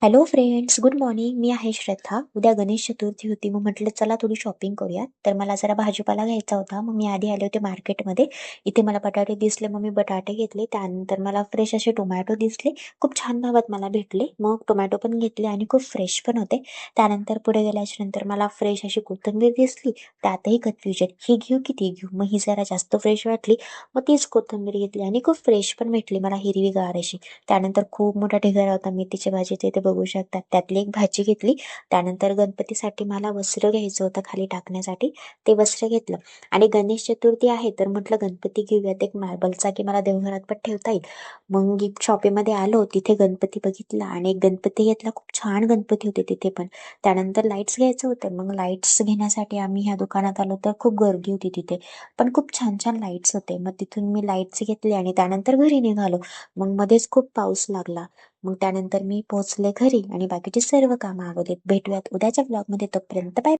Hello friends, good morning. मी आहे श्रद्धा. उद्या गणेश चतुर्थी होती, मग म्हटलं चला थोडी शॉपिंग करूया. तर मला जरा भाजीपाला घ्यायचा होता, मग मी आधी आले होते मार्केटमध्ये. इथे मला बटाटे दिसले, मग मी बटाटे घेतले. त्यानंतर मला फ्रेश असे टोमॅटो दिसले, खूप छान भावात मला भेटले. मग टोमॅटो पण घेतले आणि खूप फ्रेश पण होते. त्यानंतर पुढे गेल्याच्या नंतर मला फ्रेश अशी कोथिंबीर दिसली. त्यातही कन्फ्युजन, ही घेऊ की ती घेऊ. मग ही जरा जास्त फ्रेश वाटली, मग तीच कोथिंबीर घेतली आणि खूप फ्रेश पण भेटली मला, हिरवीगार अशी. त्यानंतर खूप मोठा ढिगारा होता मेथीच्या भाजीचा, इथे बघू शकता. त्यातली एक भाजी घेतली. त्यानंतर गणपतीसाठी मला वस्त्र घ्यायचं होतं खाली टाकण्यासाठी, ते वस्त्र घेतलं. आणि गणेश चतुर्थी आहे तर म्हटलं गणपती घेऊयात एक मार्बलचा, की मला देवघरात पण ठेवता येईल. मग शॉपीमध्ये आलो, तिथे गणपती बघितला आणि एक गणपती घेतला. खूप छान गणपती होते तिथे पण. त्यानंतर लाईट्स घ्यायचं होतं, मग लाईट्स घेण्यासाठी आम्ही ह्या दुकानात आलो तर खूप गर्दी होती तिथे. पण खूप छान छान लाईट्स होते. मग तिथून मी लाईट्स घेतले आणि त्यानंतर घरी निघालो. मग मध्येच खूप पाऊस लागला. मग त्यानंतर मी पोहोचले घरी आणि बाकीची सर्व कामं आवरली. भेटूयात उद्याच्या ब्लॉगमध्ये, तोपर्यंत बाय.